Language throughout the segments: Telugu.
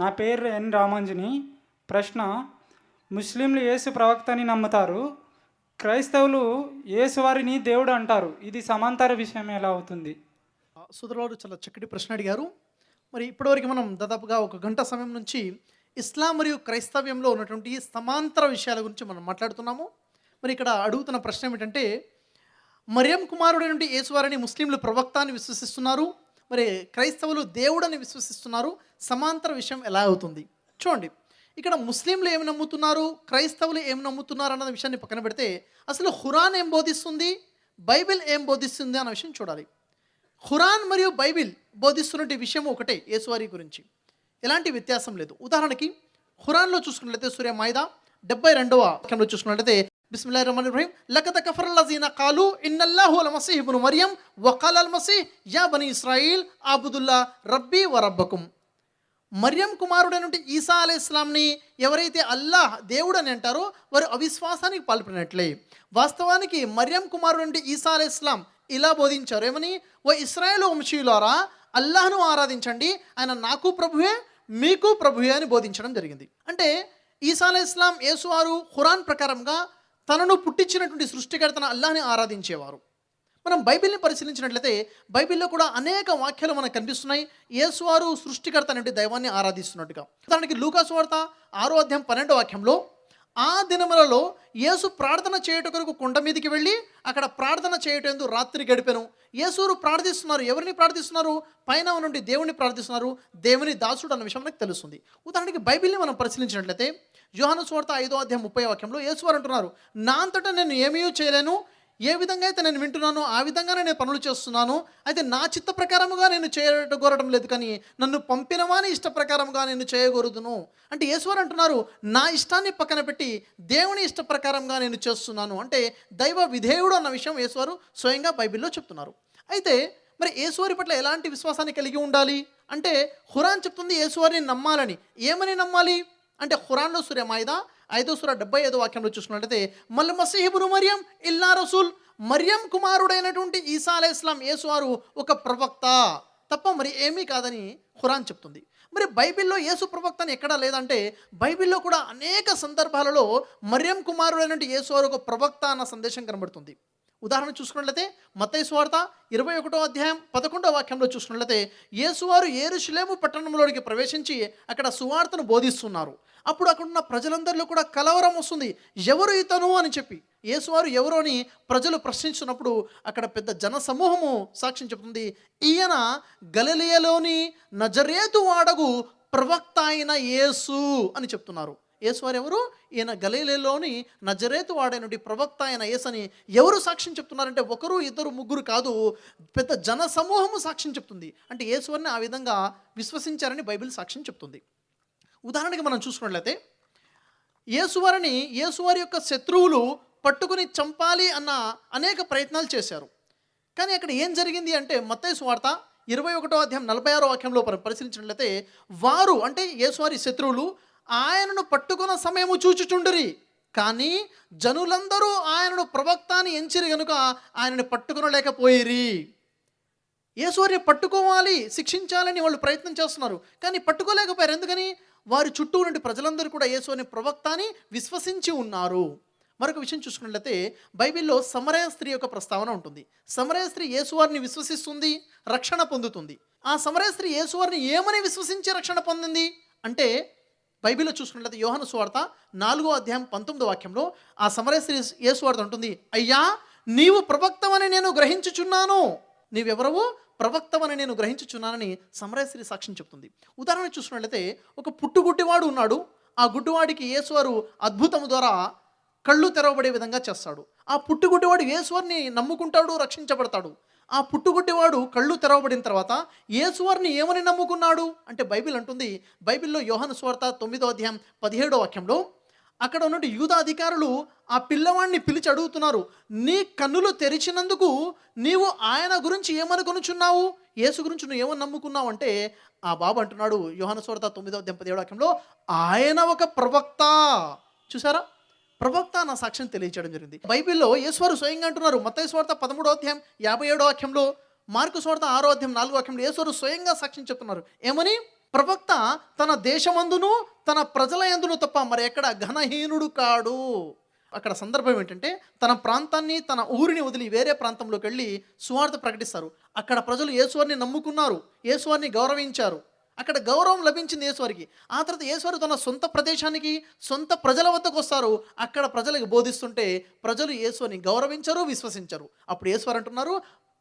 నా పేరు ఎన్ రామాంజని. ప్రశ్న: ముస్లింలు యేసు ప్రవక్త అని నమ్ముతారు, క్రైస్తవులు యేసువారిని దేవుడు అంటారు. ఇది సమాంతర విషయం ఎలా అవుతుంది? సోదరువారు చాలా చక్కటి ప్రశ్న అడిగారు. మరి ఇప్పటివరకు మనం దాదాపుగా ఒక గంట సమయం నుంచి ఇస్లాం మరియు క్రైస్తవ్యంలో ఉన్నటువంటి సమాంతర విషయాల గురించి మనం మాట్లాడుతున్నాము. మరి ఇక్కడ అడుగుతున్న ప్రశ్న ఏమిటంటే, మరియం కుమారుడైనటువంటి యేసువారిని ముస్లింలు ప్రవక్త అని విశ్వసిస్తున్నారు, మరి క్రైస్తవులు దేవుడని విశ్వసిస్తున్నారు. సమాంతర విషయం ఎలా అవుతుంది? చూడండి, ఇక్కడ ముస్లింలు ఏమి నమ్ముతున్నారు, క్రైస్తవులు ఏమి నమ్ముతున్నారు అన్న విషయాన్ని పక్కన పెడితే, అసలు ఖురాన్ ఏం బోధిస్తుంది, బైబిల్ ఏం బోధిస్తుంది అన్న విషయం చూడాలి. ఖురాన్ మరియు బైబిల్ బోధిస్తున్నటువంటి విషయం ఒకటే, యేసువారి గురించి ఎలాంటి వ్యత్యాసం లేదు. ఉదాహరణకి ఖురాన్లో చూసుకున్నట్లయితే సూర మాయిదా 72వ వాక్యంలో చూసుకున్నట్లయితే, బిస్మిల్లాహిర్ రహమానిర్ రహీం, లకద కఫరల్లజీన ఖాలు ఇన్నల్లాహు అల్ మసీహ్ ఇబ్ను మరియం వఖాలల్ మసీహ్ యా బనీ ఇస్రాయిల్ అబుదుల్లా రబ్బీ వ రబ్బకుం. మరియం కుమారుడైనటువంటి ఈసా అలైహిస్సలాంని ఎవరైతే అల్లాహ్ దేవుడు అని అంటారో వారు అవిశ్వాసానికి పాల్పడినట్లే. వాస్తవానికి మరియం కుమారుడైనటువంటి ఈసా అలైహిస్సలాం ఇలా బోధించారు, ఏమని? ఓ ఇశ్రాయేలు వంశీయులారా, అల్లాహ్ను ఆరాధించండి, ఆయన నాకు ప్రభువే మీకు ప్రభువే అని బోధించడం జరిగింది. అంటే ఈసా అలైహిస్సలాం యేసువారు ఖురాన్ ప్రకారంగా తనను పుట్టించినటువంటి సృష్టికర్తన అల్లాహ్ని ఆరాధించేవారు. మనం బైబిల్ని పరిశీలించినట్లయితే బైబిల్లో కూడా అనేక వాక్యాలు మనకు కనిపిస్తున్నాయి యేసువారు సృష్టికర్త అనేటువంటి దైవాన్ని ఆరాధిస్తున్నట్టుగా. ఉదాహరణకి లూకా సువార్త 6వ అధ్యాయం 12వ వాక్యంలో, ఆ దినములలో యేసు ప్రార్థన చేయుట కొరకు కొండ మీదికి వెళ్ళి అక్కడ ప్రార్థన చేయుటందు రాత్రి గడిపెను. యేసువారు ప్రార్థిస్తున్నారు. ఎవరిని ప్రార్థిస్తున్నారు? పైన నుండి దేవుని ప్రార్థిస్తున్నారు. దేవుని దాసుడు అన్న విషయం మనకు తెలుస్తుంది. ఉదాహరణకి బైబిల్ని మనం పరిశీలించినట్లయితే యోహాను సువార్త 5వ అధ్యాయం 30వ వాక్యంలో యేసువారు అంటున్నారు, నా అంతటా నేను ఏమీ చేయలేను, ఏ విధంగా అయితే నేను వింటున్నానో ఆ విధంగానే నేను పనులు చేస్తున్నాను. అయితే నా చిత్త ప్రకారముగా నేను చేయగోరడం లేదు, కానీ నన్ను పంపినవాని ఇష్ట ప్రకారముగా నేను చేయగోరుదును. అంటే యేసువారు అంటున్నారు, నా ఇష్టాన్ని పక్కన పెట్టి దేవుని ఇష్ట ప్రకారంగా నేను చేస్తున్నాను. అంటే దైవ విధేయుడు అన్న విషయం యేసువారు స్వయంగా బైబిల్లో చెప్తున్నారు. అయితే మరి యేసువారి పట్ల ఎలాంటి విశ్వాసాన్ని కలిగి ఉండాలి అంటే, ఖురాన్ చెప్తుంది యేసువారిని నమ్మాలని. ఏమని నమ్మాలి అంటే, ఖురాన్లో సూర మాయిదా 5వ సూర 75వ వాక్యంలో చూసుకున్నట్లయితే, మల్ మసీహ్ ఇబ్ను మరియం ఇల్లా రసూల్, మరియం కుమారుడైనటువంటి ఈసా అలైహిస్సలాం యేసువారు ఒక ప్రవక్త తప్ప మరి ఏమీ కాదని ఖురాన్ చెప్తుంది. మరి బైబిల్లో యేసు ప్రవక్త అని ఎక్కడా లేదంటే, బైబిల్లో కూడా అనేక సందర్భాలలో మరియం కుమారుడైనటువంటి యేసువారు ఒక ప్రవక్త అన్న సందేశం కనబడుతుంది. ఉదాహరణ చూసుకున్నట్లయితే మత్తయి సువార్త 21వ అధ్యాయం 11వ వాక్యంలో చూసుకున్నట్లయితే, యేసువారు యెరూషలేము పట్టణంలోనికి ప్రవేశించి అక్కడ సువార్తను బోధిస్తున్నారు. అప్పుడు అక్కడున్న ప్రజలందరిలో కూడా కలవరం వస్తుంది, ఎవరు ఇతను అని చెప్పి. యేసువారు ఎవరు అని ప్రజలు ప్రశ్నించినప్పుడు అక్కడ పెద్ద జన సమూహము సాక్ష్యం చెప్తుంది, ఈయన గలిలయలోని నజరేతు వాడగు ప్రవక్త అయిన యేసు అని చెప్తున్నారు. యేసువారు ఎవరు? ఈయన గలిలయలోని నజరేతు వాడైనటువంటి ప్రవక్త అయిన యేసు అని ఎవరు సాక్ష్యం చెప్తున్నారంటే, ఒకరు ఇద్దరు ముగ్గురు కాదు, పెద్ద జన సమూహము సాక్ష్యం చెప్తుంది. అంటే యేసువారిని ఆ విధంగా విశ్వసించారని బైబిల్ సాక్ష్యం చెప్తుంది. ఉదాహరణకి మనం చూసుకున్నట్లయితే, యేసువారి యొక్క శత్రువులు పట్టుకుని చంపాలి అన్న అనేక ప్రయత్నాలు చేశారు. కానీ అక్కడ ఏం జరిగింది అంటే, మత్తయి సువార్త 21వ అధ్యాయం 46వ వాక్యంలో పరిశీలించినట్లయితే, వారు అంటే యేసువారి శత్రువులు ఆయనను పట్టుకున్న సమయము చూచుచుండిరి, కానీ జనులందరూ ఆయనను ప్రవక్త అని ఎంచిరి గనుక ఆయనను పట్టుకునలేకపోయిరి. యేసువారిని పట్టుకోవాలి, శిక్షించాలని వాళ్ళు ప్రయత్నం చేస్తున్నారు, కానీ పట్టుకోలేకపోయారు. ఎందుకని? వారి చుట్టూ నుండి ప్రజలందరూ కూడా యేసువారిని ప్రవక్త అని విశ్వసించి ఉన్నారు. మరొక విషయం చూసుకున్నట్లయితే బైబిల్లో సమరయ స్త్రీ యొక్క ప్రస్తావన ఉంటుంది. సమరయ స్త్రీ యేసువారిని విశ్వసిస్తుంది, రక్షణ పొందుతుంది. ఆ సమరయ స్త్రీ యేసువారిని ఏమని విశ్వసించి రక్షణ పొందింది అంటే, బైబిల్లో చూసుకున్నట్లయితే యోహాను సువార్త 4వ అధ్యాయం 19వ వాక్యంలో ఆ సమరయ స్త్రీ యేసువారితో అంటుంది, అయ్యా నీవు ప్రవక్తవని నేను గ్రహించుచున్నాను. నీవెవరవు? ప్రవక్తవని నేను గ్రహించుచున్నానని సమరయ స్త్రీ సాక్ష్యం చెప్తుంది. ఉదాహరణ చూసుకున్నట్లయితే, ఒక పుట్టుగుడ్డివాడు ఉన్నాడు. ఆ గుడ్డివాడికి యేసువారు అద్భుతం ద్వారా కళ్ళు తెరవబడే విధంగా చేస్తాడు. ఆ పుట్టుగుడ్డివాడు యేసువారిని నమ్ముకుంటాడు, రక్షించబడతాడు. ఆ పుట్టుగుడ్డివాడు కళ్ళు తెరవబడిన తర్వాత యేసువారిని ఏమని నమ్ముకున్నాడు అంటే, బైబిల్ అంటుంది, బైబిల్లో యోహాను సువార్త 9వ అధ్యాయం 17వ వాక్యంలో, అక్కడ ఉన్నటువంటి యూదా అధికారులు ఆ పిల్లవాడిని పిలిచి అడుగుతున్నారు, నీ కన్నులు తెరిచినందుకు నీవు ఆయన గురించి ఏమనుకొనుచున్నావు, యేసు గురించి నువ్వు ఏమని నమ్ముకున్నావు అంటే, ఆ బాబు అంటున్నాడు యోహాను సువార్త 9వ అధ్యాయం 17వ వాక్యంలో, ఆయన ఒక ప్రవక్త. చూసారా? ప్రవక్త అన్న సాక్ష్యం తెలియచేయడం జరిగింది. బైబిల్లో యేసువారు స్వయంగా అంటున్నారు, మత్తయి సువార్త 13వ అధ్యాయం 57వ వాక్యంలో, మార్కు సువార్త 6వ అధ్యాయం 4వ వాక్యంలో యేసువారు స్వయంగా సాక్ష్యం చెప్తున్నారు. ఏమని? ప్రవక్త తన దేశమందును తన ప్రజల యందును తప్ప మరి ఎక్కడ ఘనహీనుడు కాడు. అక్కడ సందర్భం ఏంటంటే తన ప్రాంతాన్ని తన ఊరిని వదిలి వేరే ప్రాంతంలోకి వెళ్ళి సువార్త ప్రకటిస్తారు. అక్కడ ప్రజలు యేసువారిని నమ్ముకున్నారు, యేసువారిని గౌరవించారు. అక్కడ గౌరవం లభించింది యేసువారికి. ఆ తర్వాత యేసువారు తన సొంత ప్రదేశానికి సొంత ప్రజల వద్దకు వస్తారు. అక్కడ ప్రజలకు బోధిస్తుంటే ప్రజలు యేసుని గౌరవించరు, విశ్వసించరు. అప్పుడు యేసువారు అంటున్నారు,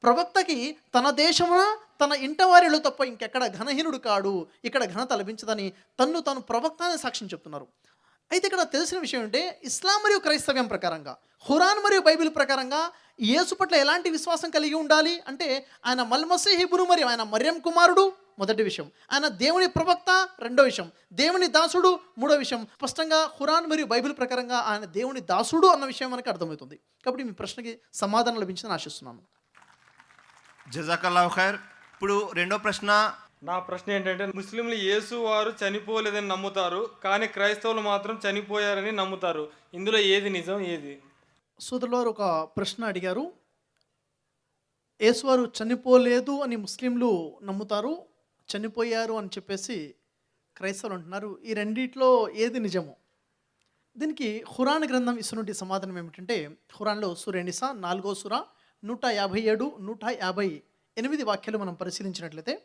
ప్రవక్తకి తన దేశమున తన ఇంట వారిలో తప్ప ఇంకెక్కడ ఘనహీనుడు కాడు, ఇక్కడ ఘనత లభించదని తను ప్రవక్త అనే సాక్ష్యం చెప్తున్నారు. అయితే ఇక్కడ తెలిసిన విషయం ఏంటంటే ఇస్లాం మరియు క్రైస్తవ్యం ప్రకారంగా, ఖురాన్ మరియు బైబిల్ ప్రకారంగా యేసు పట్ల ఎలాంటి విశ్వాసం కలిగి ఉండాలి అంటే ఆయన మల్మసీహ్ ఇబ్ను మరియం, ఆయన మర్యం కుమారుడు మొదటి విషయం, ఆయన దేవుని ప్రవక్త రెండో విషయం, దేవుని దాసుడు మూడో విషయం. స్పష్టంగా ఖురాన్ మరియు బైబిల్ ప్రకారంగా ఆయన దేవుని దాసుడు అన్న విషయం మనకు అర్థమవుతుంది. కాబట్టి మీ ప్రశ్నకి సమాధానం లభించిందని ఆశిస్తున్నాను. జజాకల్లాహు ఖైర్. ఇప్పుడు రెండో ప్రశ్న. నా ప్రశ్న ఏంటంటే ముస్లింలు యేసు వారు చనిపోలేదని నమ్ముతారు, కానీ క్రైస్తవులు మాత్రం చనిపోయారని నమ్ముతారు. ఇందులో ఏది నిజం, ఏది? సోదరుల వారు ఒక ప్రశ్న అడిగారు. యేసువారు చనిపోలేదు అని ముస్లింలు నమ్ముతారు, చనిపోయారు అని చెప్పేసి క్రైస్తవులు అంటున్నారు. ఈ రెండిట్లో ఏది నిజము? దీనికి ఖురాన్ గ్రంథం ఇస్తున్నటువంటి సమాధానం ఏమిటంటే ఖురాన్లో సూరా నిసా 4వ సూర 157, 158 వాక్యాలు మనం పరిశీలించినట్లయితే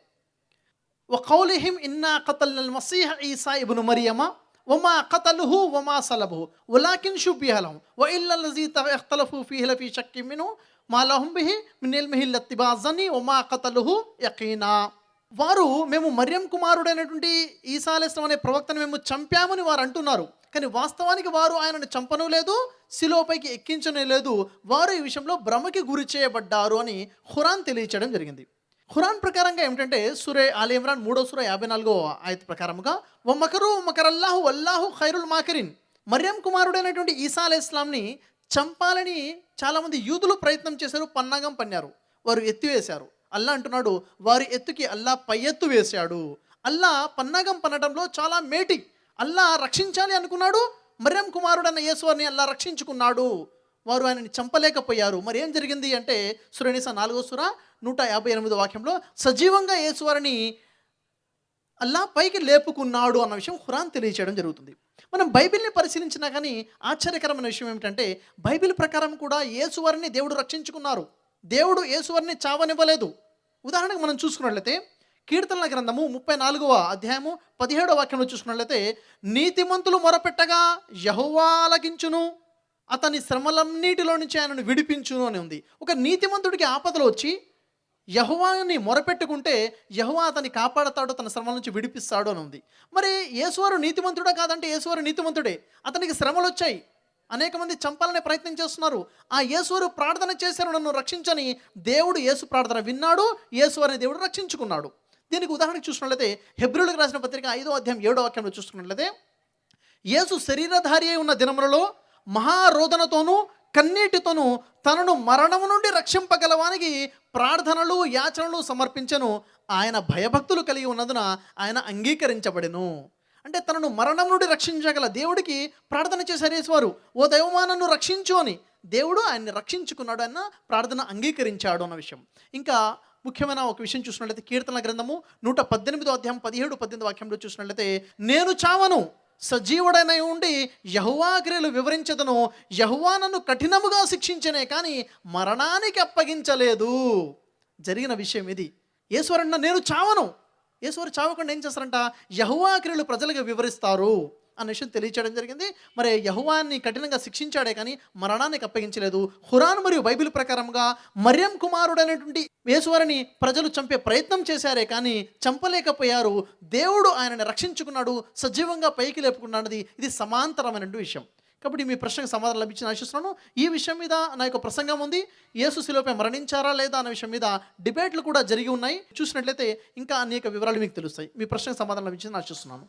వఖౌలిహిం ఇన్నా ఖతల్నల్ మసీహ ఈసా ఇబ్ను మరియమ వమా ఖతలుహు వమా సలబుహు వలాకిన్ షుబ్బిహ లహుం వఇల్లల్లజీ ఇఖ్తలఫూ ఫీహి లఫీ షక్కిన్ మిన్హు మా లహుం బిహి మిన్ ఇల్మిహి ఇల్లిత్తిబా జన్నీ వమా ఖతలుహు యకీనా. వారు మేము మర్యం కుమారుడైనటువంటి ఈసా అలైహిస్సలాం అనే ప్రవక్తను మేము చంపామని వారు అంటున్నారు, కానీ వాస్తవానికి వారు ఆయనను చంపను లేదు, శిలువపైకి ఎక్కించనే లేదు. వారు ఈ విషయంలో భ్రమకి గురి చేయబడ్డారు అని ఖురాన్ తెలియచేయడం జరిగింది. ఖురాన్ ప్రకారంగా ఏమిటంటే సూరే ఆల్ ఇమ్రాన్ 3వ సూర 54వ ఆయత ప్రకారముగా వమకరు వమకరల్లాహు వల్లాహు ఖైరుల్ మాకిరిన్, మర్యం కుమారుడైనటువంటి ఈసా అలైహిస్సలాంని చంపాలని చాలామంది యూదులు ప్రయత్నం చేశారు, పన్నాగం పన్నారు, వారు ఎత్తివేశారు. అల్లా అంటున్నాడు వారి ఎత్తుకి అల్లా పై ఎత్తు వేశాడు. అల్లా పన్నాగం పన్నడంలో చాలా మేటి. అల్లా రక్షించాలి అనుకున్నాడు, మర్యం కుమారుడన్న యేసువారిని అల్లా రక్షించుకున్నాడు. వారు ఆయనని చంపలేకపోయారు. మరి ఏం జరిగింది అంటే సూరా నిసా 4వ సూర 158 వాక్యంలో సజీవంగా యేసువారిని అల్లా పైకి లేపుకున్నాడు అన్న విషయం ఖురాన్ తెలియచేయడం జరుగుతుంది. మనం బైబిల్ని పరిశీలించినా కానీ ఆశ్చర్యకరమైన విషయం ఏమిటంటే బైబిల్ ప్రకారం కూడా యేసువారిని దేవుడు రక్షించుకున్నారు. దేవుడు యేసువారిని చావనివ్వలేదు. ఉదాహరణకు మనం చూసుకున్నట్లయితే కీర్తనల గ్రంథము 34వ అధ్యాయము 17వ వాక్యంలో చూసుకున్నట్లయితే నీతిమంతులు మొరపెట్టగా యెహోవా ఆలకించును, అతని శ్రమలన్నిటిలో నుంచి ఆయనను విడిపించును అని ఉంది. ఒక నీతిమంతుడికి ఆపదలు వచ్చి యెహోవాని మొరపెట్టుకుంటే యెహోవా అతన్ని కాపాడతాడు, తన శ్రమల నుంచి విడిపిస్తాడు అని ఉంది. మరి యేసువారు నీతిమంతుడా కాదంటే యేసువారు నీతిమంతుడే. అతనికి శ్రమలు వచ్చాయి, అనేక మంది చంపాలనే ప్రయత్నం చేస్తున్నారు. ఆ యేసువారు ప్రార్థన చేశారు, నన్ను రక్షించని. దేవుడు యేసు ప్రార్థన విన్నాడు, యేసువారిని దేవుడు రక్షించుకున్నాడు. దీనికి ఉదాహరణకు చూసుకున్నట్లయితే హెబ్రీయులకు రాసిన పత్రిక 5వ అధ్యాయం 7వ వాక్యంలో చూసుకున్నట్లయితే యేసు శరీరధారి అయి ఉన్న దినములలో మహారోదనతోనూ కన్నీటితోనూ తనను మరణము నుండి రక్షింపగలవానికి ప్రార్థనలు యాచనలు సమర్పించెను. ఆయన భయభక్తులు కలిగి ఉన్నందున ఆయన అంగీకరించబడెను. అంటే తనను మరణం నుండి రక్షించగల దేవుడికి ప్రార్థన చేశారు యేసువారు, ఓ దైవమా నన్ను రక్షించు అని. దేవుడు ఆయన్ని రక్షించుకున్నాడు, ఆయన ప్రార్థన అంగీకరించాడు అన్న విషయం. ఇంకా ముఖ్యమైన ఒక విషయం చూసినట్లయితే కీర్తనల గ్రంథము 118వ అధ్యాయం 17-18 వాక్యంలో చూసినట్లయితే నేను చావను, సజీవుడైన ఉండి యెహోవా క్రియలు వివరించదను, యెహోవా నన్ను కఠినముగా శిక్షించనే కానీ మరణానికి అప్పగించలేదు. జరిగిన విషయం ఇది. యేసువారు నేను చావను. యేసువారు చావకుండా ఏం చేస్తారంట, యెహోవా క్రియలు ప్రజలకు వివరిస్తారు అన్న విషయం తెలియచేయడం జరిగింది. మరి యెహోవాని కఠినంగా శిక్షించాడే కానీ మరణానికి అప్పగించలేదు. ఖురాన్ మరియు బైబిల్ ప్రకారంగా మర్యం కుమారుడైనటువంటి యేసువారిని ప్రజలు చంపే ప్రయత్నం చేశారే కానీ చంపలేకపోయారు. దేవుడు ఆయనని రక్షించుకున్నాడు, సజీవంగా పైకి లేపుకున్నది. ఇది సమాంతరమైన విషయం. కాబట్టి మీ ప్రశ్నకు సమాధానం లభించిన ఆశిస్తున్నాను. ఈ విషయం మీద నా యొక్క ప్రసంగం ఉంది. యేసు శిలువపై మరణించారా లేదా అనే విషయం మీద డిబేట్లు కూడా జరిగి ఉన్నాయి. చూసినట్లయితే ఇంకా అనేక వివరాలు మీకు తెలుస్తాయి. మీ ప్రశ్నకు సమాధానం లభించిందని ఆశిస్తున్నాను.